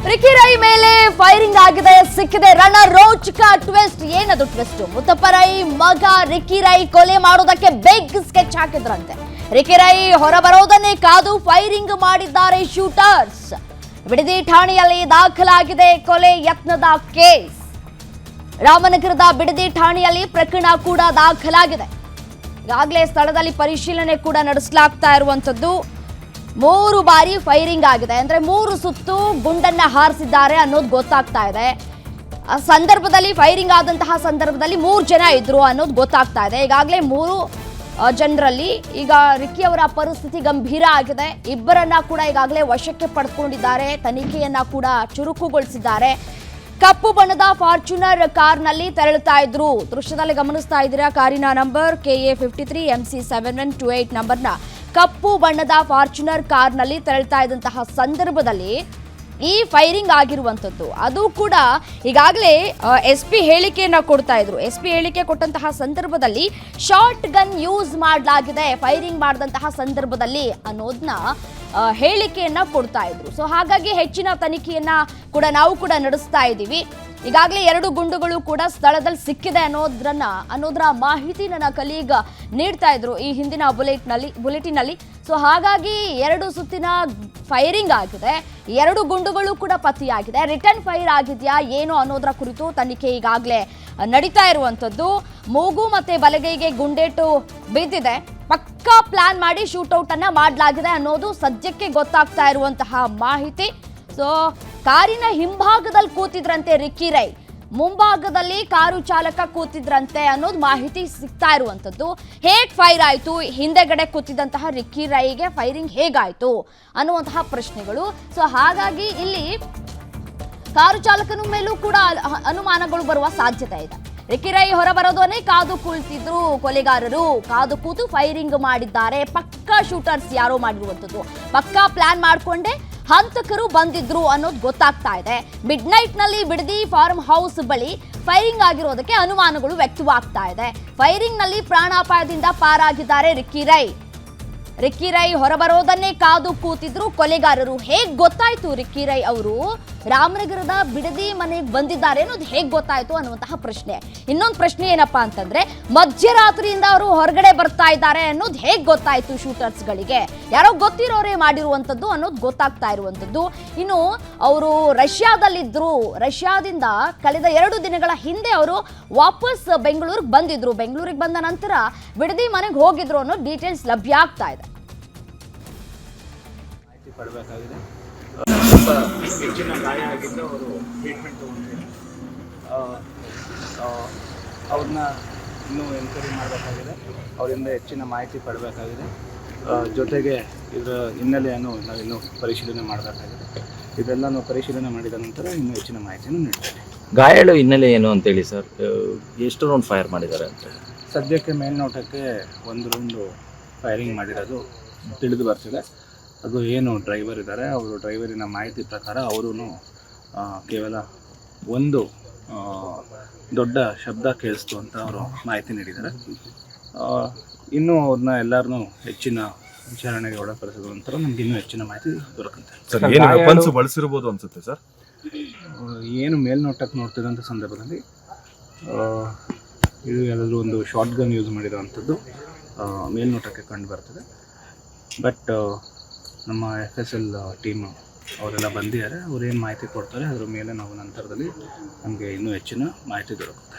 Ricky Rai ಮೇಲೆ firing ಆಗಿದೆ, ಸಿಕ್ಕಿದೆ ರಣರೋಚಕ ಟ್ವಿಸ್ಟ್. ಏನದು ಟ್ವಿಸ್ಟ್? ಮುತ್ತಪ್ಪ ರೈ ಮಗ ರಿಕ್ಕಿ ರೈ ಕೊಲೆ ಮಾಡೋದಕ್ಕೆ ಬಿಗ್ ಸ್ಕೆಚ್ ಹಾಕಿದ್ರಂತೆ. ರಿಕ್ಕಿ ರೈ ಹೊರ ಬರೋದನ್ನೇ ಕಾದು ಫೈರಿಂಗ್ ಮಾಡಿದ್ದಾರೆ ಶೂಟರ್ಸ್. ಬಿಡದಿ ಠಾಣೆಯಲ್ಲಿ ದಾಖಲಾಗಿದೆ ಕೊಲೆ ಯತ್ನದ ಕೇಸ್. ರಾಮನಗರದ ಬಿಡದಿ ಠಾಣೆಯಲ್ಲಿ ಪ್ರಕರಣ ಕೂಡ ದಾಖಲಾಗಿದೆ. ಈಗಾಗಲೇ ಸ್ಥಳದಲ್ಲಿ ಪರಿಶೀಲನೆ ಕೂಡ ನಡೆಸಲಾಗ್ತಾ ಇರುವಂತದ್ದು. 3 ಬಾರಿ ಫೈರಿಂಗ್ ಆಗಿದೆ, ಅಂದ್ರೆ 3 ಸುತ್ತು ಗುಂಡನ್ನ ಹಾರಿಸಿದ್ದಾರೆ ಅನ್ನೋದು ಗೊತ್ತಾಗ್ತಾ ಇದೆ. ಆ ಸಂದರ್ಭದಲ್ಲಿ ಫೈರಿಂಗ್ ಆದಂತಹ ಸಂದರ್ಭದಲ್ಲಿ 3 ಜನ ಇದ್ರು ಅನ್ನೋದು ಗೊತ್ತಾಗ್ತಾ ಇದೆ. ಈಗಾಗಲೇ 3 ಜನರಲ್ಲಿ ಈಗ ರಿಕ್ಕಿ ಅವರ ಪರಿಸ್ಥಿತಿ ಗಂಭೀರ ಆಗಿದೆ. ಇಬ್ಬರನ್ನ ಕೂಡ ಈಗಾಗಲೇ ವಶಕ್ಕೆ ಪಡೆದುಕೊಂಡಿದ್ದಾರೆ. ತನಿಖೆಯನ್ನ ಕೂಡ ಚುರುಕುಗೊಳಿಸಿದ್ದಾರೆ. ಕಪ್ಪು ಬಣ್ಣದ ಫಾರ್ಚುನರ್ ಕಾರ್ನಲ್ಲಿ ತೆರಳುತ್ತಾ ಇದ್ರು. ದೃಶ್ಯದಲ್ಲಿ ಗಮನಿಸ್ತಾ ಇದ್ದೀರಾ, ಕಾರಿನ ನಂಬರ್ KA 53 MC 7128 ನಂಬರ್ನ ಕಪ್ಪು ಬಣ್ಣದ ಫಾರ್ಚುನರ್ ಕಾರ್ನಲ್ಲಿ ತೆರಳುತ್ತಾ ಇದ್ದಂತಹ ಸಂದರ್ಭದಲ್ಲಿ ಈ ಫೈರಿಂಗ್ ಆಗಿರುವಂಥದ್ದು. ಅದು ಕೂಡ ಈಗಾಗಲೇ SP ಹೇಳಿಕೆಯನ್ನ ಕೊಡ್ತಾ ಇದ್ರು. SP ಹೇಳಿಕೆ ಕೊಟ್ಟಂತಹ ಸಂದರ್ಭದಲ್ಲಿ ಶಾರ್ಟ್ ಗನ್ ಯೂಸ್ ಮಾಡಲಾಗಿದೆ ಫೈರಿಂಗ್ ಮಾಡಿದಂತಹ ಸಂದರ್ಭದಲ್ಲಿ ಅನ್ನೋದನ್ನ ಹೇಳಿಕೆಯನ್ನ ಕೊಡ್ತಾ ಇದ್ರು. ಸೊ ಹಾಗಾಗಿ ಹೆಚ್ಚಿನ ತನಿಖೆಯನ್ನ ಕೂಡ ನಾವು ಕೂಡ ನಡೆಸ್ತಾ ಇದ್ದೀವಿ. ಈಗಾಗಲೇ 2 ಗುಂಡುಗಳು ಕೂಡ ಸ್ಥಳದಲ್ಲಿ ಸಿಕ್ಕಿದೆ ಅನ್ನೋದರ ಮಾಹಿತಿ ನನ್ನ ಕಲೀಗ್ ನೀಡ್ತಾ ಇದ್ರು ಈ ಹಿಂದಿನ ಬುಲೆಟಿನಲ್ಲಿ. ಸೊ ಹಾಗಾಗಿ 2 ಸುತ್ತಿನ ಫೈರಿಂಗ್ ಆಗಿದೆ, 2 ಗುಂಡುಗಳು ಕೂಡ ಪತ್ತೆಯಾಗಿದೆ. ರಿಟರ್ನ್ ಫೈರ್ ಆಗಿದೆಯಾ ಏನು ಅನ್ನೋದರ ಕುರಿತು ತನಿಖೆ ಈಗಾಗಲೇ ನಡೀತಾ ಇರುವಂಥದ್ದು. ಮೂಗು ಮತ್ತೆ ಬಲಗೈಗೆ ಗುಂಡೇಟು ಬಿದ್ದಿದೆ. ಪಕ್ಕಾ ಪ್ಲಾನ್ ಮಾಡಿ ಶೂಟೌಟ್ ಅನ್ನ ಮಾಡಲಾಗಿದೆ ಅನ್ನೋದು ಸದ್ಯಕ್ಕೆ ಗೊತ್ತಾಗ್ತಾ ಇರುವಂತಹ ಮಾಹಿತಿ. ಸೊ ಕಾರಿನ ಹಿಂಭಾಗದಲ್ಲಿ ಕೂತಿದ್ರಂತೆ ರಿಕ್ಕಿ ರೈ, ಮುಂಭಾಗದಲ್ಲಿ ಕಾರು ಚಾಲಕ ಕೂತಿದ್ರಂತೆ ಅನ್ನೋದು ಮಾಹಿತಿ ಸಿಗ್ತಾ ಇರುವಂತದ್ದು. ಹೇಗ್ ಫೈರ್ ಆಯ್ತು, ಹಿಂದೆಗಡೆ ಕೂತಿದ್ದಂತಹ ರಿಕ್ಕಿ ರೈಗೆ ಫೈರಿಂಗ್ ಹೇಗಾಯ್ತು ಅನ್ನುವಂತಹ ಪ್ರಶ್ನೆಗಳು. ಸೊ ಹಾಗಾಗಿ ಇಲ್ಲಿ ಕಾರು ಚಾಲಕನ ಮೇಲೂ ಕೂಡ ಅನುಮಾನಗಳು ಬರುವ ಸಾಧ್ಯತೆ ಇದೆ. ರಿಕ್ಕಿ ರೈ ಹೊರ ಬರೋದನ್ನೇ ಕಾದು ಕುಳಿತಿದ್ರು ಕೊಲೆಗಾರರು, ಕಾದು ಕೂತು ಫೈರಿಂಗ್ ಮಾಡಿದ್ದಾರೆ. ಪಕ್ಕಾ ಶೂಟರ್ಸ್ ಯಾರೋ ಮಾಡಿರುವಂಥದ್ದು, ಪಕ್ಕಾ ಪ್ಲಾನ್ ಮಾಡಿಕೊಂಡೆ ಹಂತಕರು ಬಂದಿದ್ರು ಅನ್ನೋದು ಗೊತ್ತಾಗ್ತಾ ಇದೆ. ಮಿಡ್ ನೈಟ್ ನಲ್ಲಿ ಬಿಡದಿ ಫಾರ್ಮ್ ಹೌಸ್ ಬಳಿ ಫೈರಿಂಗ್ ಆಗಿರೋದಕ್ಕೆ ಅನುಮಾನಗಳು ವ್ಯಕ್ತವಾಗ್ತಾ ಇದೆ. ಫೈರಿಂಗ್ ನಲ್ಲಿ ಪ್ರಾಣಾಪಾಯದಿಂದ ಪಾರಾಗಿದ್ದಾರೆ ರಿಕ್ಕಿ ರೈ. ರಿಕ್ಕಿ ರೈ ಹೊರಬರೋದನ್ನೇ ಕಾದು ಕೂತಿದ್ರು ಕೊಲೆಗಾರರು. ಹೇಗ್ ಗೊತ್ತಾಯ್ತು ರಿಕ್ಕಿ ರೈ ಅವರು ರಾಮನಗರದ ಬಿಡದಿ ಮನೆಗೆ ಬಂದಿದ್ದಾರೆ ಅನ್ನೋದು ಹೇಗ್ ಗೊತ್ತಾಯ್ತು ಅನ್ನುವಂತಹ ಪ್ರಶ್ನೆ. ಇನ್ನೊಂದು ಪ್ರಶ್ನೆ ಏನಪ್ಪಾ ಅಂತಂದ್ರೆ, ಮಧ್ಯರಾತ್ರಿಯಿಂದ ಅವರು ಹೊರಗಡೆ ಬರ್ತಾ ಇದ್ದಾರೆ ಅನ್ನೋದು ಹೇಗ್ ಗೊತ್ತಾಯ್ತು ಶೂಟರ್ಸ್ಗಳಿಗೆ? ಯಾರೋ ಗೊತ್ತಿರೋರೇ ಮಾಡಿರುವಂಥದ್ದು ಅನ್ನೋದು ಗೊತ್ತಾಗ್ತಾ ಇರುವಂಥದ್ದು. ಇನ್ನು ಅವರು ರಷ್ಯಾದಲ್ಲಿದ್ರು, ರಷ್ಯಾದಿಂದ ಕಳೆದ 2 ದಿನಗಳ ಹಿಂದೆ ಅವರು ವಾಪಸ್ ಬೆಂಗಳೂರಿಗೆ ಬಂದಿದ್ರು. ಬೆಂಗಳೂರಿಗೆ ಬಂದ ನಂತರ ಬಿಡದಿ ಮನೆಗೆ ಹೋಗಿದ್ರು ಅನ್ನೋ ಡೀಟೇಲ್ಸ್ ಲಭ್ಯ ಆಗ್ತಾ ಇದೆ. ಸ್ವಲ್ಪ ಹೆಚ್ಚಿನ ಗಾಯ ಆಗಿದ್ದು ಅವರು ಟ್ರೀಟ್ಮೆಂಟ್ ತೊಗೊಂಡಿದ್ದಾರೆ. ಅವ್ರನ್ನ ಇನ್ನೂ ಎನ್ಕ್ವೈರಿ ಮಾಡಬೇಕಾಗಿದೆ, ಅವರಿಂದ ಹೆಚ್ಚಿನ ಮಾಹಿತಿ ಪಡಬೇಕಾಗಿದೆ. ಜೊತೆಗೆ ಇದರ ಹಿನ್ನೆಲೆಯನ್ನು ನಾವಿನ್ನೂ ಪರಿಶೀಲನೆ ಮಾಡಬೇಕಾಗಿದೆ. ಇದೆಲ್ಲನೂ ಪರಿಶೀಲನೆ ಮಾಡಿದ ನಂತರ ಇನ್ನೂ ಹೆಚ್ಚಿನ ಮಾಹಿತಿಯನ್ನು ನೀಡ್ತೇವೆ. ಗಾಯಾಳು ಹಿನ್ನೆಲೆ ಏನು ಅಂತೇಳಿ ಸರ್, ಎಷ್ಟು ರೌಂಡ್ ಫೈರ್ ಮಾಡಿದ್ದಾರೆ ಅಂತ? ಸದ್ಯಕ್ಕೆ ಮೇಲ್ನೋಟಕ್ಕೆ 1 ರೌಂಡು ಫೈರಿಂಗ್ ಮಾಡಿರೋದು ತಿಳಿದು ಬರ್ತಿದೆ. ಅದು ಏನು ಡ್ರೈವರ್ ಇದ್ದಾರೆ, ಅವರು ಡ್ರೈವರಿನ ಮಾಹಿತಿ ಪ್ರಕಾರ ಅವರು ಕೇವಲ 1 ದೊಡ್ಡ ಶಬ್ದ ಕೇಳಿಸ್ತು ಅಂತ ಅವರು ಮಾಹಿತಿ ನೀಡಿದ್ದಾರೆ. ಇನ್ನೂ ಅವ್ರನ್ನ ಎಲ್ಲರನ್ನೂ ಹೆಚ್ಚಿನ ವಿಚಾರಣೆಗೆ ಒಳಪಡಿಸಿದ ನಂತರ ನಮ್ಗೆ ಇನ್ನೂ ಹೆಚ್ಚಿನ ಮಾಹಿತಿ ದೊರಕುತ್ತೆ. ಬಳಸಿರ್ಬೋದು ಅನ್ಸುತ್ತೆ ಸರ್. ಏನು ಮೇಲ್ನೋಟಕ್ಕೆ ನೋಡ್ತಿರೋಂಥ ಸಂದರ್ಭದಲ್ಲಿ ಇದು ಯಾವುದಾದ್ರೂ ಒಂದು ಶಾರ್ಟ್ ಗನ್ ಯೂಸ್ ಮಾಡಿರೋವಂಥದ್ದು ಮೇಲ್ನೋಟಕ್ಕೆ ಕಂಡು ಬರ್ತದೆ. ಬಟ್ ನಮ್ಮ FSL ಟೀಮು ಅವರೆಲ್ಲ ಬಂದಿದ್ದಾರೆ. ಅವ್ರು ಏನು ಮಾಹಿತಿ ಕೊಡ್ತಾರೆ ಅದರ ಮೇಲೆ ನಾವು ನಂತರದಲ್ಲಿ ನಮಗೆ ಇನ್ನೂ ಹೆಚ್ಚಿನ ಮಾಹಿತಿ ದೊರಕುತ್ತೆ.